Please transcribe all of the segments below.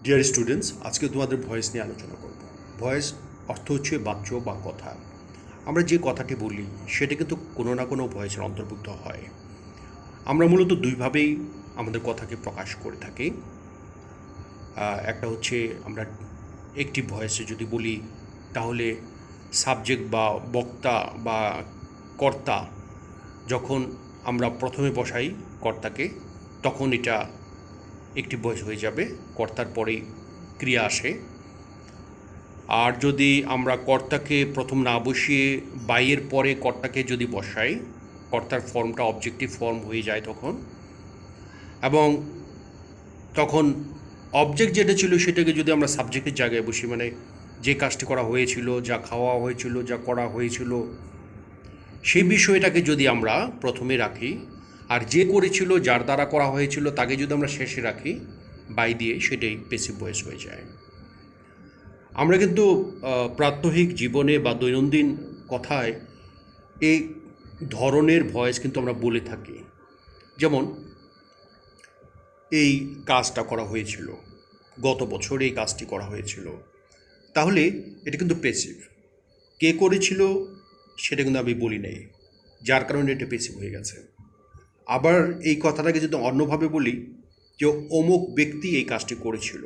Dear students, আজকে তোমাদের voice নিয়ে আলোচনা করব। ভয়েস অর্থ হচ্ছে বাক্য বা কথা। আমরা যে কথাটি বলি সেটা কিন্তু কোনো না কোনো ভয়েসের অন্তর্ভুক্ত হয়। আমরা মূলত দুইভাবেই আমাদের কথাকে প্রকাশ করে থাকি। একটা হচ্ছে আমরা একটি ভয়েসে যদি বলি তাহলে সাবজেক্ট বা বক্তা বা কর্তা যখন আমরা প্রথমে বসাই কর্তাকে, তখন এটা একটি ভয়েস হয়ে যাবে, কর্তার পরেই ক্রিয়া আসে। আর যদি আমরা কর্তাকে প্রথম না বসিয়ে বাইয়ের পরে কর্তাকে যদি বসাই, কর্তার ফর্মটা অবজেক্টিভ ফর্ম হয়ে যায় তখন, এবং তখন অবজেক্ট যেটা ছিল সেটাকে যদি আমরা সাবজেক্টের জায়গায় বসি, মানে যে কাজটি করা হয়েছিল, যা খাওয়া হয়েছিল, যা করা হয়েছিল, সেই বিষয়টাকে যদি আমরা প্রথমে রাখি, আর যে করেছিল, যার দ্বারা করা হয়েছিল, তাকে যদি আমরা শেষে রাখি বাই দিয়ে, সেটাই প্যাসিভ ভয়েস হয়ে যায়। আমরা কিন্তু প্রাত্যহিক জীবনে বা দৈনন্দিন কথায় এই ধরনের ভয়েস কিন্তু আমরা বলে থাকি। যেমন, এই কাজটা করা হয়েছিল, গত বছর এই কাজটি করা হয়েছিল, তাহলে এটা কিন্তু প্যাসিভ। কে করেছিল সেটা কিন্তু আমি বলি নাই, যার কারণে এটা প্যাসিভ হয়ে গেছে। আবার এই কথাটাকে যদি অন্যভাবে বলি যে অমুক ব্যক্তি এই কাজটি করেছিল,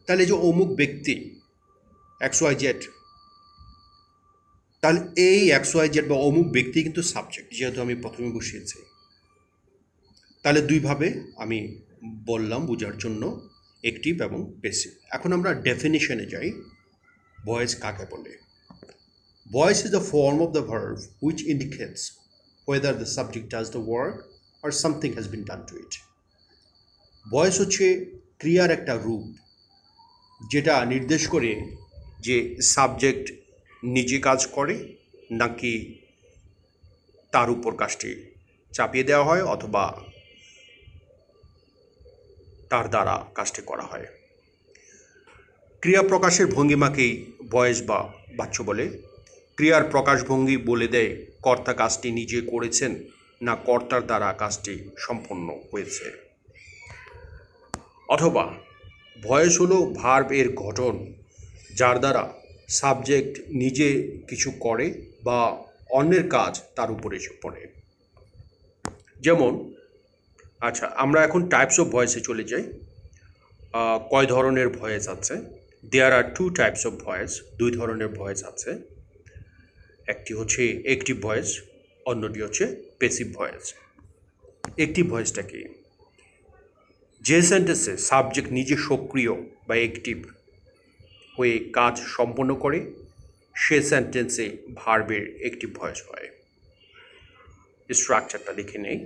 তাহলে যে অমুক ব্যক্তি XYZ, তাহলে এই XYZ বা অমুক ব্যক্তি কিন্তু সাবজেক্ট, যেহেতু আমি প্রথমে বসিয়েছি। তাহলে দুইভাবে আমি বললাম বোঝার জন্য, অ্যাক্টিভ এবং প্যাসিভ। এখন আমরা ডেফিনিশনে যাই, ভয়েস কাকে বলে। Voice is the form of the verb which indicates whether the subject does the work or something has been done to it. Voice হচ্ছে ক্রিয়ার একটা রূপ, যেটা নির্দেশ করে যে সাবজেক্ট নিজে কাজ করে নাকি তার উপর কাজটি চাপিয়ে দেওয়া হয় অথবা তার দ্বারা কাজটি করা হয়। ক্রিয়া প্রকাশের ভঙ্গিমাকেই ভয়েস বা বাচ্য বলে। ক্রিয়ার প্রকাশভঙ্গি বলে দেয় কর্তা কাজটি নিজে করেছেন না কর্তার দ্বারা কাজটি সম্পন্ন হয়েছে। অথবা ভয়েস হলো ভার্ব এর গঠন, যার দ্বারা সাবজেক্ট নিজে কিছু করে বা অন্যের কাজ তার উপরে এসে পড়ে। যেমন, আচ্ছা, আমরা এখন টাইপস অফ ভয়েসে চলে যাই। কয় ধরনের ভয়েস আছে? দেয়ার আর 2 টাইপস অফ ভয়েস। দুই ধরনের ভয়েস আছে। একটি হচ্ছে অ্যাক্টিভ ভয়েস, অন্যটি হচ্ছে প্যাসিভ ভয়েস। অ্যাক্টিভ ভয়েসটা কি? যে সেন্টেন্সে সাবজেক্ট নিজে সক্রিয় বা অ্যাক্টিভ হয়ে কাজ সম্পন্ন করে, সে সেন্টেন্সে ভার্বের অ্যাক্টিভ ভয়েস হয়। স্ট্রাকচারটা দেখে নেই।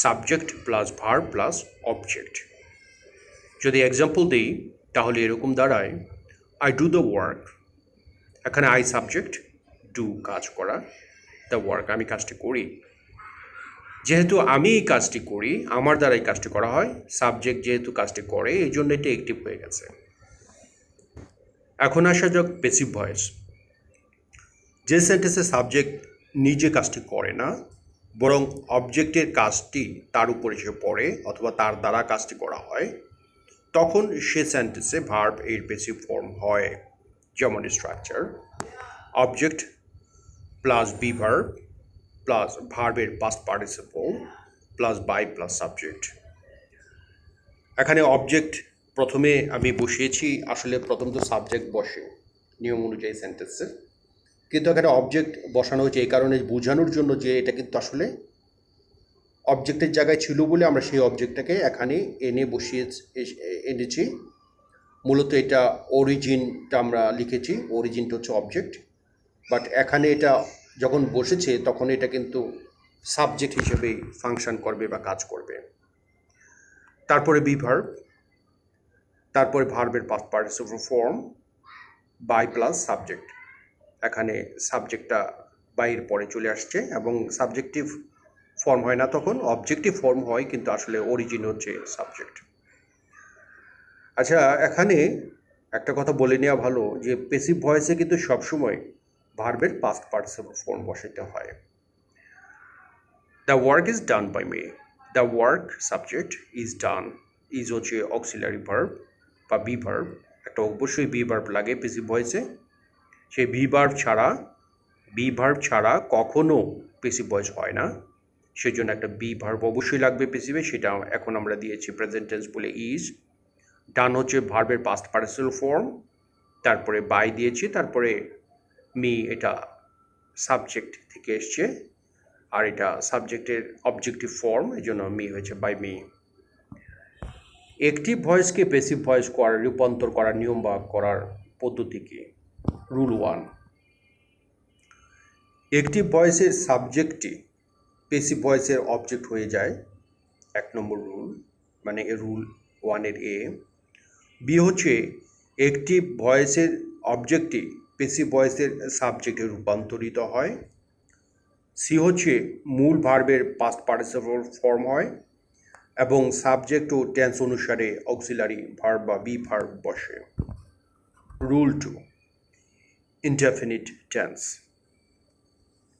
Subject plus verb plus object. যদি এক্সাম্পল দিই তাহলে এরকম দাঁড়ায়, আই ডু দ্য ওয়ার্ক। এখানে আই সাবজেক্ট, ডু কাজ করা, দ্য ওয়ার্ক আমি কাজটি করি। যেহেতু আমি এই কাজটি করি, আমার দ্বারা এই কাজটি করা হয়, সাবজেক্ট যেহেতু কাজটি করে, এই জন্য এটা অ্যাক্টিভ হয়ে গেছে। এখন আসা যাক প্যাসিভ ভয়েস। যে সেন্টেন্সে সাবজেক্ট নিজে কাজটি করে না, বরং অবজেক্টের কাজটি তার উপর এসে পড়ে অথবা তার দ্বারা কাজটি করা হয়, তখন সে সেন্টেন্সে ভার্ব এর প্যাসিভ ফর্ম হয়। যেমন structure: object plus be verb plus ভার্বের past participle plus by plus subject. এখানে অবজেক্ট প্রথমে আমি বসিয়েছি, আসলে প্রথম তো সাবজেক্ট বসে নিয়ম অনুযায়ী সেন্টেন্সে, কিন্তু এখানে অবজেক্ট বসানো হয়েছে এই কারণে বোঝানোর জন্য যে এটা কিন্তু আসলে অবজেক্টের জায়গায় ছিল বলে আমরা সেই অবজেক্টটাকে এখানে এনেছি। মূলত এটা অরিজিনটা আমরা লিখেছি, অরিজিনটা হচ্ছে অবজেক্ট, বাট এখানে এটা যখন বসেছে তখন এটা কিন্তু সাবজেক্ট হিসেবেই ফাংশন করবে বা কাজ করবে। তারপরে বি ভার্ব, তারপরে ভার্বের past participle form, by plus subject. এখানে সাবজেক্টটা বাইয়ের পরে চলে আসছে এবং সাবজেক্টিভ ফর্ম হয় না, তখন অবজেক্টিভ ফর্ম হয়, কিন্তু আসলে অরিজিন হচ্ছে সাবজেক্ট। আচ্ছা, এখানে একটা কথা বলে নেওয়া ভালো যে প্যাসিভ ভয়েসে কিন্তু সবসময় ভার্বের পাস্ট পার্টিসিপল ফর্ম বসাতে হয়। The work is done by me. The work subject, is done, is হচ্ছে অক্সিলারি ভার্ব বা বি ভার্ব, একটা অবশ্যই বি ভার্ব লাগে পেসিভ ভয়েসে। সেই বি ভার্ব ছাড়া কখনো পেসিভ ভয়েস হয় না, সেই জন্য একটা বি ভার্ব অবশ্যই লাগবে পেসিভে, সেটা এখন আমরা দিয়েছি প্রেজেন্ট টেন্স বলে ইজ। ডান হচ্ছে ভার্বের পাস্ট পার্টিসিপাল ফর্ম, তারপরে বাই দিয়েছি, তারপরে মি, এটা সাবজেক্ট থেকে এসছে, আর এটা সাবজেক্টের অবজেক্টিভ ফর্ম, এই জন্য মি হয়েছে বাই মি। অ্যাক্টিভ ভয়েসকে প্যাসিভ ভয়েস রূপান্তর করার নিয়ম বা করার পদ্ধতি কি? রুল 1, অ্যাক্টিভ ভয়েসের সাবজেক্টটি প্যাসিভ ভয়েসের অবজেক্ট হয়ে যায়, 1 নম্বর রুল, মানে রুল 1-এর এ। বি হচ্ছে অ্যাক্টিভ ভয়েসের অবজেক্টটি প্যাসিভ ভয়েসের সাবজেক্টে রূপান্তরিত হয়। সি হচ্ছে মূল ভার্বের পাস্ট পার্টিসিপল ফর্ম হয় এবং সাবজেক্ট ও টেন্স অনুসারে অক্সিলারি ভার্ব বা বি ভার্ব বসে। Rule 2, indefinite tense.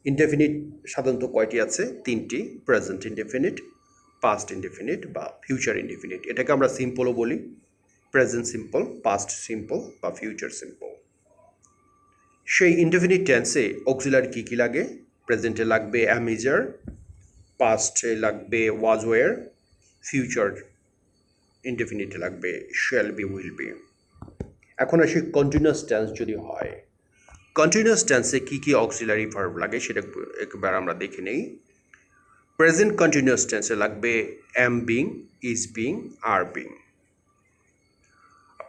ইনডেফিনিট সাধারণত কয়টি আছে? 3টি, প্রেজেন্ট ইনডেফিনিট, পাস্ট ইনডেফিনিট বা ফিউচার ইনডেফিনিট। এটাকে আমরা সিম্পলও বলি, প্রেজেন্ট সিম্পল, পাস্ট সিম্পল বা ফিউচার সিম্পল। সেই ইনডেফিনিট টেন্সে অক্সিলারি কী কী লাগে? প্রেজেন্টে লাগবে অ্যাম ইজ আর, পাস্টে লাগবে ওয়াজ ওয়ার, ফিউচার ইনডেফিনিটে লাগবে শ্যাল বি, উইল বি। এখন আসি কন্টিনিউয়াস টেন্স যদি হয়, কন্টিনিউয়াস টেন্সে কী কী অক্সিলারি ভার্ব লাগে সেটা একবার আমরা দেখে নেই। প্রেজেন্ট কন্টিনিউয়াস টেন্সে লাগবে am being, is being, are being.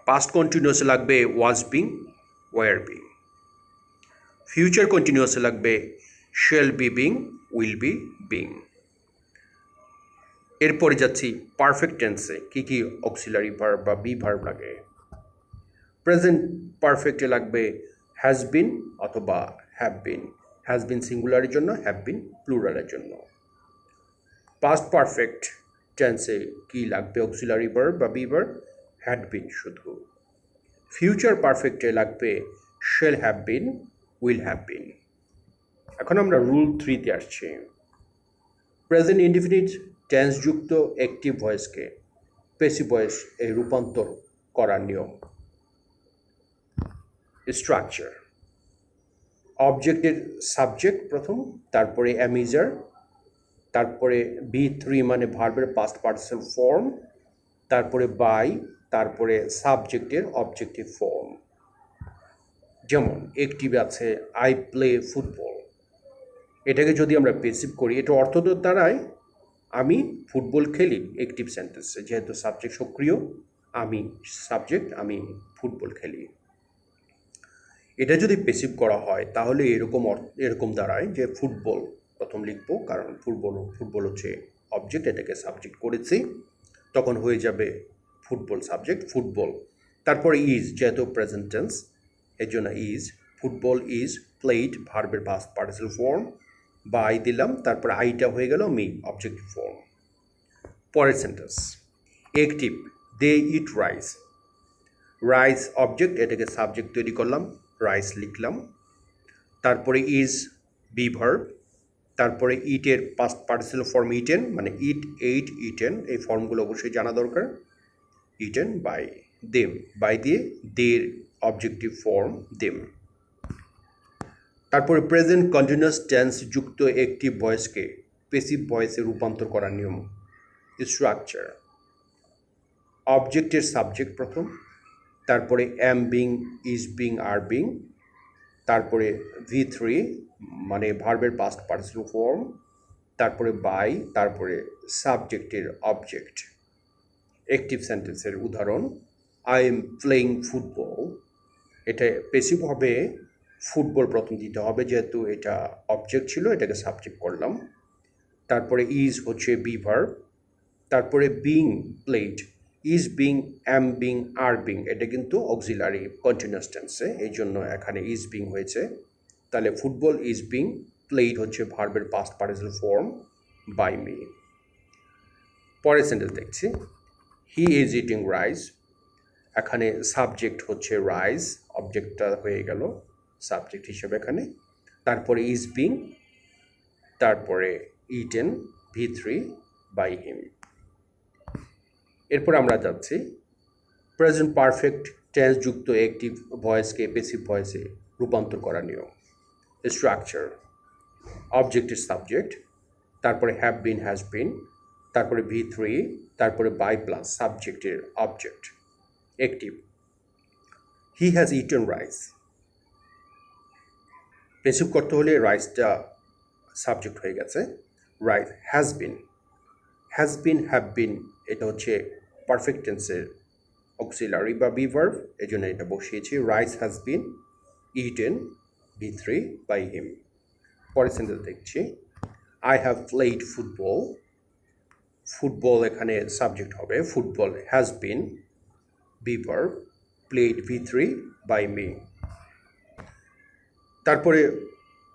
Past কন্টিনিউয়াসে লাগবে was being, were being. Future কন্টিনিউয়াসে লাগবে shall be being, will be being. এরপরে যাচ্ছি পারফেক্ট টেন্সে কী কী অক্সিলারি ভার্ব বা বি ভার্ব লাগে। প্রেজেন্ট পারফেক্টে লাগবে হ্যাজ বিন অথবা হ্যাভ বিন, হ্যাজ বিন সিঙ্গুলারের জন্য, হ্যাভ বিন প্লুরালের জন্য। পাস্ট পারফেক্ট টেন্সে কী লাগবে অক্সিলারি ভার্ব বা বি ভার্ব? হ্যাড বিন শুধু। ফিউচার পারফেক্টে লাগবে shall have been, will have been. এখন আমরা রুল 3-তে আসছি। প্রেজেন্ট ইনডিফিনিট টেন্সযুক্ত অ্যাক্টিভ ভয়েসকে প্যাসিভ ভয়েস এ রূপান্তর করার নিয়ম। স্ট্রাকচার: অবজেক্টের সাবজেক্ট প্রথম, তারপরে অ্যামিজার, তারপরে B3 মানে ভার্বের পাস্ট পার্টিসিপাল ফর্ম, তারপরে বাই, তারপরে সাবজেক্টের অবজেক্টিভ ফর্ম। যেমন অ্যাক্টিভ আছে আই প্লে ফুটবল, এটাকে যদি আমরা প্যাসিভ করি, এটা অর্থ দ্বারাই আমি ফুটবল খেলি অ্যাক্টিভ সেন্টেন্সে, যেহেতু সাবজেক্ট সক্রিয়, আমি সাবজেক্ট, আমি ফুটবল খেলি। এটা যদি প্যাসিভ করা হয় তাহলে এরকম দাঁড়ায় যে ফুটবল প্রথম লিখবো, কারণ ফুটবল হচ্ছে অবজেক্ট, এটাকে সাবজেক্ট করেছি, তখন হয়ে যাবে ফুটবল সাবজেক্ট ফুটবল। তারপরে ইজ, যেহেতু প্রেজেন্ট টেন্স এর জন্য ইজ, ফুটবল ইজ প্লেড ভার্বের পাস্ট পার্টিসিপাল ফর্ম, বাই দিলাম, তারপরে আইটা হয়ে গেল মি অবজেক্টিভ ফর্ম। পরের সেন্টেন্স অ্যাক্টিভ দে ইট রাইস, রাইস অবজেক্ট, এটাকে সাবজেক্ট তৈরি করলাম, রাইস লিখলাম, তারপরে ইজ বি ভার্ব, তারপরে ইটের পাস্ট পার্টিসিপাল ফর্ম ইটেন, মানে ইট, এইট, ইটেন, এই ফর্মগুলো অবশ্যই জানা দরকার। ইটেন বাই দেম, বাই দিয়ে দের অবজেক্টিভ ফর্ম দেম। তারপরে প্রেজেন্ট কন্টিনিউয়াস টেন্স যুক্ত অ্যাক্টিভ ভয়েসকে প্যাসিভ ভয়েসে রূপান্তর করার নিয়ম। স্ট্রাকচার: অবজেক্টের সাবজেক্ট প্রথম, তারপরে অ্যাম being, is being, are being, তারপরে V3 মানে ভার্বের পাস্ট পার্টিসিপাল ফর্ম, তারপরে বাই, তারপরে সাবজেক্টের অবজেক্ট। অ্যাক্টিভ সেন্টেন্সের উদাহরণ আই এম প্লেইং ফুটবল, এটা প্যাসিভ হবে, ফুটবল প্রথম দিতে হবে যেহেতু এটা অবজেক্ট ছিল, এটাকে সাবজেক্ট করলাম। তারপরে ইজ হচ্ছে বি ভার্ব, তারপরে being played, is being, am being, are being, এটা কিন্তু অক্সিলারি কন্টিনিউয়াস টেন্সে, এই জন্য এখানে ইজ বিং হয়েছে। তাহলে ফুটবল ইজ বিং প্লেড হচ্ছে ভার্বের past participle form by me. পরের সেন্টেন্স দেখছি হি ইজ ইটিং রাইস, এখানে সাবজেক্ট হচ্ছে রাইস, অবজেক্টটা হয়ে গেল সাবজেক্ট হিসেবে এখানে, তারপরে ইজ বিং, তারপরে ইটেন V3 বাই হিম। এরপর আমরা যাচ্ছি প্রেজেন্ট পারফেক্ট টেন্স যুক্ত অ্যাক্টিভ ভয়েসকে প্যাসিভ ভয়েসে রূপান্তর করা নিয়ম। স্ট্রাকচার: অবজেক্টের সাবজেক্ট, তারপরে হ্যাভ বিন হ্যাজ বিন, তারপরে V3, তারপরে বাই প্লাস সাবজেক্টের object. Active: he has eaten rice. Passive করতে হলে রাইসটা সাবজেক্ট হয়ে গেছে, rice has bin. Has been, have been এটা হচ্ছে পারফেক্ট টেন্সের অক্সিলারি বা বি ভার্ব, এই জন্য এটা বসিয়েছি। Rice has been eaten V3 by him. পরের সেন্টেন্স দেখছি, I have played football. Football এখানে সাবজেক্ট হবে, football has been be verb, played V3 by me. তারপরে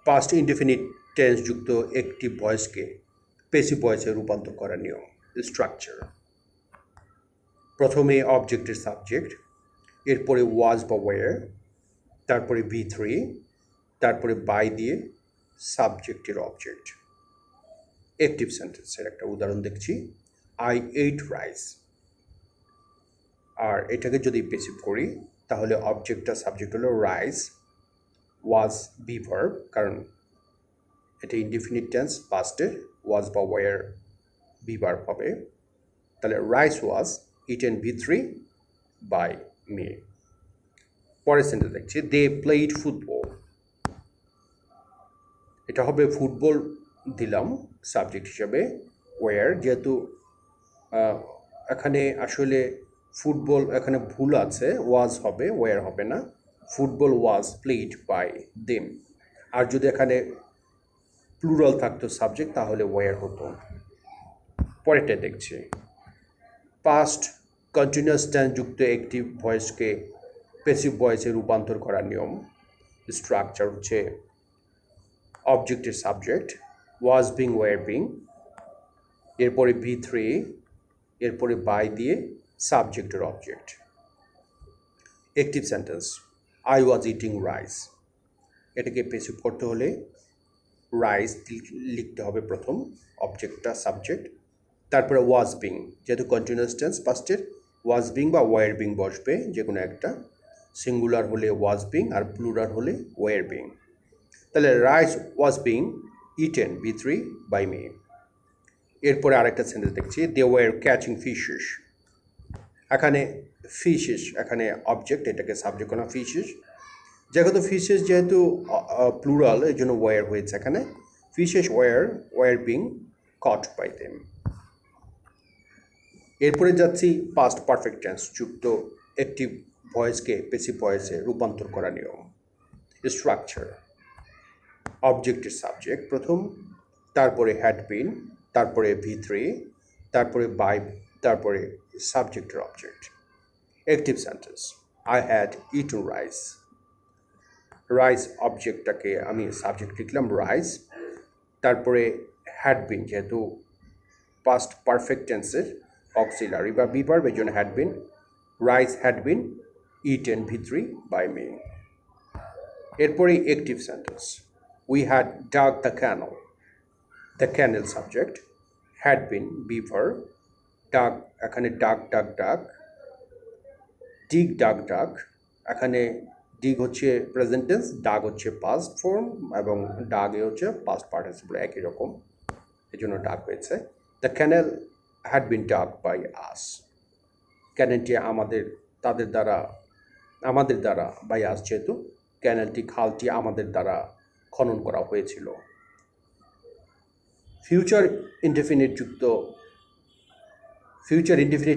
পাস্ট ইনডেফিনিট টেন্স যুক্ত অ্যাক্টিভ ভয়েসকে প্যাসিভ ভয়েসে রূপান্তর করার নিয়ম। স্ট্রাকচার: প্রথমে অবজেক্টের সাবজেক্ট, এরপরে ওয়াজ বা ওয়্যার, তারপরে V3, তারপরে বাই দিয়ে সাবজেক্টের অবজেক্ট। অ্যাক্টিভ সেন্টেন্সের একটা উদাহরণ দেখছি, আই এইট রাইস। আর এটাকে যদি প্যাসিভ করি তাহলে অবজেক্টটা সাবজেক্ট হলো রাইস, ওয়াজ বি ভার্ব, কারণ এটা ইনডিফিনিট টেন্স পাস্টের, ওয়াজ বা ওয়্যার বি ভার্ব হবে। তাহলে rice was eaten V3 by me. পরের সেন্টেন্স দেখছি, দে প্লেড ফুটবল। এটা হবে ফুটবল দিলাম সাবজেক্ট হিসাবে, ওয়্যার, যেহেতু এখানে আসলে ফুটবল এখানে ভুল আছে, ওয়াজ হবে, ওয়্যার হবে না। Football was played by them. আর যদি এখানে প্লুরাল থাকতো সাবজেক্ট তাহলে ওয়্যার হতো। পরেরটা দেখছি, পাস্ট কন্টিনিউয়াস টেন্স যুক্ত অ্যাক্টিভ ভয়েসকে প্যাসিভ ভয়েসে রূপান্তর করার নিয়ম। স্ট্রাকচার হচ্ছে অবজেক্টের subject, was being were being, এরপরে V3, এরপরে বাই দিয়ে সাবজেক্টের object. Active sentence, I was eating rice. এটাকে প্যাসিভ করতে হলে রাইস লিখতে হবে প্রথম, অবজেক্টটা সাবজেক্ট, তারপরে ওয়াজ বিং, যেহেতু কন্টিনিউয়াস টেন্স পাস্টের, ওয়াজ বিং বা ওয়্যার বিং বসবে যে কোনো একটা, সিঙ্গুলার হলে ওয়াজ বিং আর প্লুরাল হলে ওয়্যার বিং। তাহলে rice was being eaten V3 by me. এরপরে আরেকটা সেন্টেন্স দেখছি, দে ওয়ার ক্যাচিং ফিশেস। এখানে ফিশেস এখানে অবজেক্ট, এটাকে সাবজেক্ট করা ফিশেস, যেহেতু ফিশেস যেহেতু প্লুরাল এই জন্য ওয়্যার হয়েছে এখানে, fishes were being caught by them. এরপরে যাচ্ছি পাস্ট পারফেক্ট টেন্স যুক্ত অ্যাক্টিভ ভয়েসকে প্যাসিভ ভয়েসে রূপান্তর করা নিয়ম। স্ট্রাকচার: অবজেক্টের সাবজেক্ট প্রথম, তারপরে হ্যাড বিন, তারপরে V3, তারপরে বাই, তারপরে সাবজেক্টের object. Active sentence, I had eaten rice. Rice অবজেক্টটাকে আমি সাবজেক্ট লিখলাম রাইস, তারপরে হ্যাড বিন, যেহেতু পাস্ট পারফেক্ট টেন্সের অক্সিলারি বা বি ভার্ব, এই জন্য had been, rice had been eaten V3 by me. এরপরে active sentence, we had dug the canal. The canal subject, had been be verb, dug এখানে dug ডাক ডাক, ডিগ ডাক ডাক, এখানে ডিগ হচ্ছে প্রেজেন্ট টেন্স, ডাগ হচ্ছে পাস্ট ফর্ম, এবং ডাগে হচ্ছে পাস্ট পার্টিসিপল, একই রকম, এই জন্য ডাক হয়েছে। The canal had been dug by us. ক্যানেলটি আমাদের দ্বারা বাই আস, যেহেতু ক্যানেলটি খালটি আমাদের দ্বারা খনন করা হয়েছিল। ফিউচার ইনডেফিনিট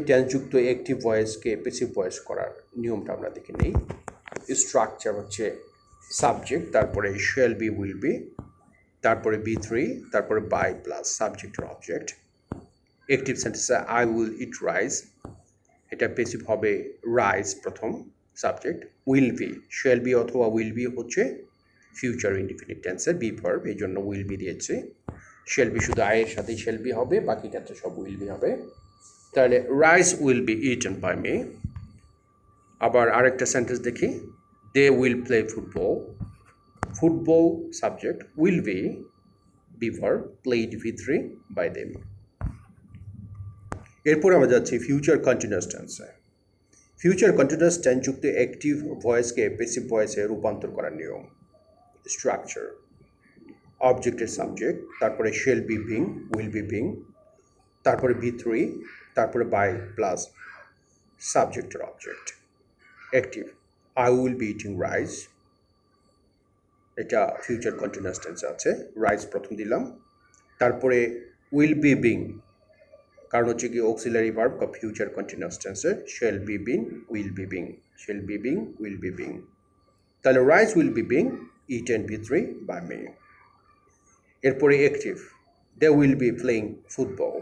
টেন্স যুক্ত অ্যাক্টিভ ভয়েসকে প্যাসিভ ভয়েস করার নিয়মটা আমরা দেখে নিই। স্ট্রাকচার হচ্ছে সাবজেক্ট, তারপরে শ্যাল বি উইল বি, তারপরে V3, তারপরে বাই প্লাস সাবজেক্টের অবজেক্ট। অ্যাক্টিভ সেন্টেন্সে আই উইল ইট রাইস, এটা প্যাসিভ হবে রাইস প্রথম subject, will B, shall be অথবা উইল বি হচ্ছে ফিউচার ইনডিফিনিট টেন্সের বি ভার্ব, এই জন্য উইল বি দিয়েছে। শ্যাল বি শুধু আয়ের সাথেই শ্যাল বি হবে, বাকিটাতে সব উইল বি হবে। তাহলে rice will be eaten by me. আবার আরেকটা সেন্টেন্স দেখি, they will play football. Football subject, will be be verb, played V3 by them. এরপর আমরা যাচ্ছি ফিউচার কন্টিনিউয়াস টেন্সে। ফিউচার কন্টিনিউয়াস টেন্স যুক্ত অ্যাক্টিভ ভয়েসকে প্যাসিভ ভয়েসে রূপান্তর করার নিয়ম। স্ট্রাকচার: অবজেক্টের সাবজেক্ট, তারপরে shall be being, will be being, তারপরে B3, তারপরে বাই প্লাস সাবজেক্টের object. Active: I will be eating rice, এটা ফিউচার কন্টিনিউয়াস টেন্সে আছে, রাইস প্রথম দিলাম, তারপরে উইল বি বিং, কারণ হচ্ছে কি অক্সিলারি ভার্ব বা ফিউচার কন্টিনিউয়াস টেন্সে shall be being, will be being, shall be being, will be being. তাহলে rice will be being eaten B3 by me. এরপরে active: they will be playing football,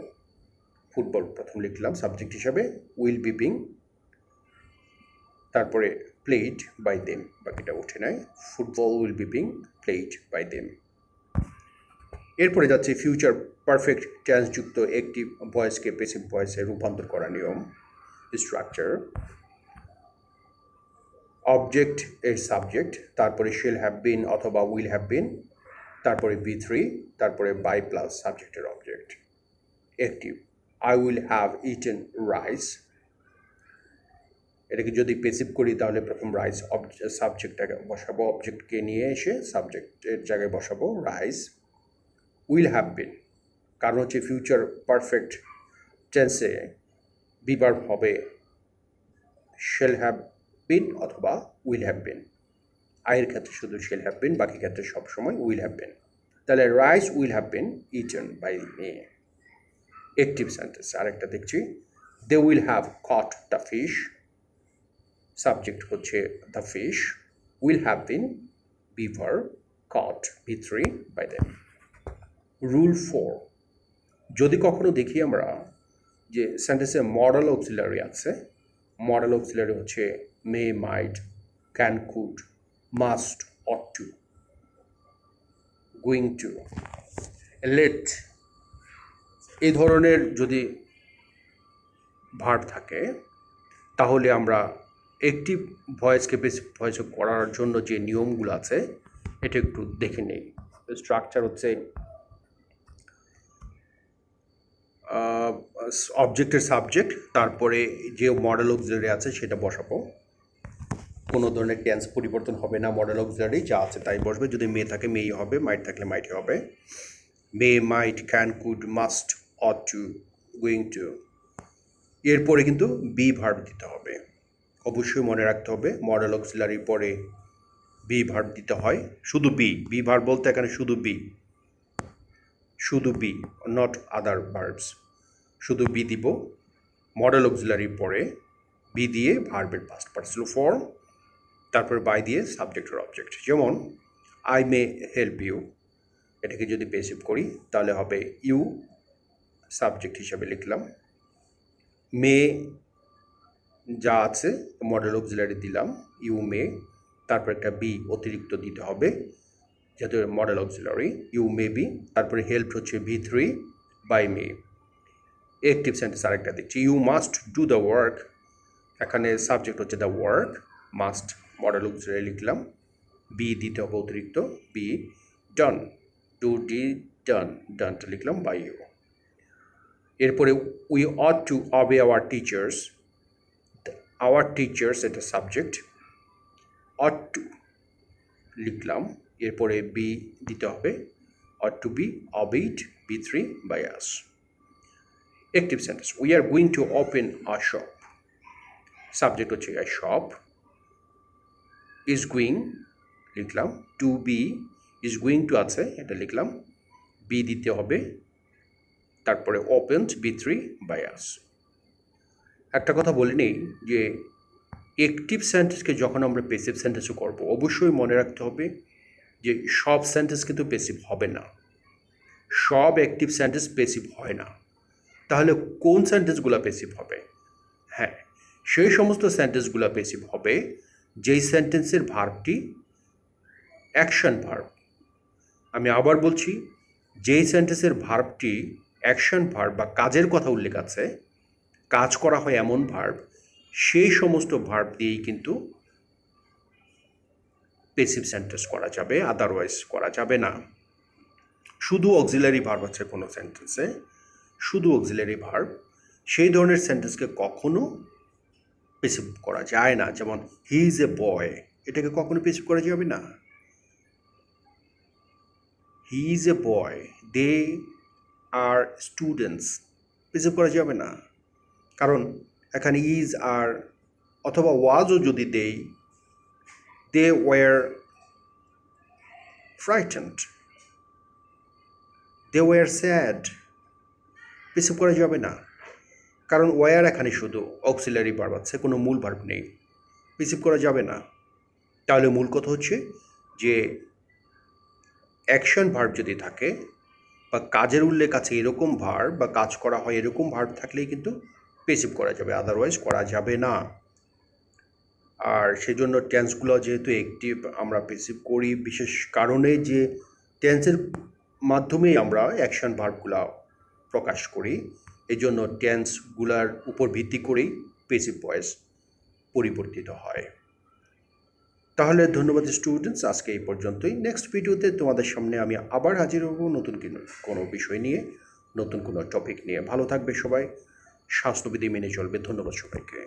football প্রথম লিখলাম subject হিসাবে, will be being, তারপরে played by them, বাকিটা উঠে নেয়, football will be being played by them. এরপরে যাচ্ছে ফিউচার পারফেক্ট টেন্স যুক্ত অ্যাক্টিভ ভয়েসকে প্যাসিভ ভয়েসে রূপান্তর করার নিয়ম। স্ট্রাকচার: অবজেক্ট এর সাবজেক্ট, তারপরে শেল হ্যাভ বিন অথবা উইল হ্যাভ বিন, তারপরে B3, তারপরে বাই প্লাস সাবজেক্টের object. Active: I will have eaten rice, এটাকে যদি প্যাসিভ করি তাহলে প্রথম রাইস সাবজেক্টটাকে বসাবো, অবজেক্টকে নিয়ে এসে সাবজেক্টের জায়গায় বসাবো রাইস। উইল হ্যাভ বিন, কারণ হচ্ছে ফিউচার পারফেক্ট টেন্সে বিভার্ব হবে শেল হ্যাভ বিন অথবা উইল হ্যাভ বিন। আয়ের ক্ষেত্রে শুধু শেল হ্যাভ বিন, বাকি ক্ষেত্রে সবসময় উইল হ্যাভ বিন। তাহলে rice will have been eaten by me. Active sentence আরেকটা দেখছি, they will have caught the fish, subject হচ্ছে the fish, will have been be verb, caught B3 by them. Rule 4: যদি কখনো দেখি আমরা যে সেন্টেন্সে মডেল অক্সিলারি আছে, মডেল অক্সিলারি হচ্ছে may, might, can, could, must, ought to, going to, let, এই ধরনের যদি ভার্ব থাকে তাহলে আমরা অ্যাক্টিভ ভয়েসকে প্যাসিভ ভয়েসে করার জন্য যে নিয়মগুলো আছে এটা একটু দেখে নেই। স্ট্রাকচার হচ্ছে অবজেক্টের সাবজেক্ট, তারপরে যে মডেল অক্সিলারি আছে সেটা বসাবো, কোনো ধরনের টেন্স পরিবর্তন হবে না, মডেল অক্সিলারি যা আছে তাই বসবে, যদি মে থাকে মেই হবে, মাইট থাকলে মাইটই হবে। May, might, can, could, must, ought to, going to. এরপরে কিন্তু বি ভার্ব দিতে হবে, অবশ্যই মনে রাখতে হবে মডেল অক্সিলারির পরে বি ভার্ব দিতে হয়, শুধু বি ভার্ব বলতে এখানে শুধু বি, নট আদার ভার্বস, শুধু বি দিব, মডেল অক্সিলারির পরে বি দিয়ে ভার্বের পাস্ট পার্টিসিপল ফর্ম, তারপরে বাই দিয়ে সাবজেক্টের অবজেক্ট। যেমন আই মে হেল্প ইউ, এটাকে যদি প্যাসিভ করি তাহলে হবে ইউ, সাবজেক্ট হিসাবে লিখলাম, মে যা আছে মডেল অক্সিলারি দিলাম ইউ মে, তারপর একটা বি অতিরিক্ত দিতে হবে যেহেতু modal auxiliary, you may be, তারপরে হেল্প হচ্ছে B3 by me. Active sentence আরেকটা দেখছি, you must do the work, এখানে সাবজেক্ট হচ্ছে the work, must modal auxiliary লিখলাম, বি দিতে হবে অতিরিক্ত, বি, ডান, টু ডি ডান, ডানটা লিখলাম বাই ইউ। এরপরে we ought to obey our teachers, our teachers এটা সাবজেক্ট, অট টু লিখলাম, এরপরে বি দিতে হবে, ought to be obeyed B3 by us. Active sentence, we are going to open a shop, subject হচ্ছে a shop, is going লিখলাম, to be is going to আছে এটা লিখলাম, বি দিতে হবে, তারপরে ওপেনড B3 বাই আস। একটা কথা বলে নেই যে অ্যাক্টিভ সেন্টেন্সকে যখন আমরা প্যাসিভ সেন্টেন্সও করব অবশ্যই মনে রাখতে হবে যে সব সেন্টেন্স কিন্তু প্যাসিভ হবে না, সব অ্যাক্টিভ সেন্টেন্স প্যাসিভ হয় না। তাহলে কোন সেন্টেন্সগুলো প্যাসিভ হবে? হ্যাঁ, সেই সমস্ত সেন্টেন্সগুলো প্যাসিভ হবে যেই সেন্টেন্সের ভার্বটি অ্যাকশন ভার্ব। আমি আবার বলছি, যেই সেন্টেন্সের ভার্বটি অ্যাকশন ভার্ব বা কাজের কথা উল্লেখ আছে, কাজ করা হয় এমন ভার্ব, সেই সমস্ত ভার্ব দিয়েই কিন্তু প্যাসিভ সেন্টেন্স করা যাবে, আদারওয়াইজ করা যাবে না। শুধু অক্সিলারি ভার্ব আছে কোনো সেন্টেন্সে, শুধু অক্সিলারি ভার্ব, সেই ধরনের সেন্টেন্সকে কখনো পেসিভ করা যায় না। যেমন হি ইজ এ বয়, এটাকে কখনো পেসিভ করা যাবে না। He is a boy, they are students, passive করা যাবে না, কারণ এখানে ইজ আর অথবা ওয়াজও যদি দেই, they were frightened, they were sad, passive করা যাবে না, কারণ ওয়ার এখানে শুধু অক্সিলারি ভার্ব আছে, কোনো মূল ভার্ব নেই, পেসিভ করা যাবে না। তাহলে মূল কথা হচ্ছে যে অ্যাকশন ভার্ব যদি থাকে বা কাজের উল্লেখ আছে এরকম ভার্ব বা কাজ করা হয় এরকম ভার্ব থাকলেই কিন্তু পেসিভ করা যাবে, আদারওয়াইজ করা যাবে না। আর সেজন্য টেন্সগুলো যেহেতু অ্যাক্টিভ আমরা পেসিভ করি বিশেষ কারণে যে টেন্সের মাধ্যমেই আমরা অ্যাকশন ভার্বগুলো প্রকাশ করি, এই জন্য টেন্সগুলার উপর ভিত্তি করেই পেসিভ ভয়েস পরিবর্তিত হয়। তাহলে ধন্যবাদ স্টুডেন্টস, আজকে এই পর্যন্তই। নেক্সট ভিডিওতে তোমাদের সামনে আমি আবার হাজির হব নতুন কোনো বিষয় নিয়ে, নতুন কোনো টপিক নিয়ে। ভালো থাকবে সবাই, স্বাস্থ্যবিধি মেনে চলবে। ধন্যবাদ সবাইকে।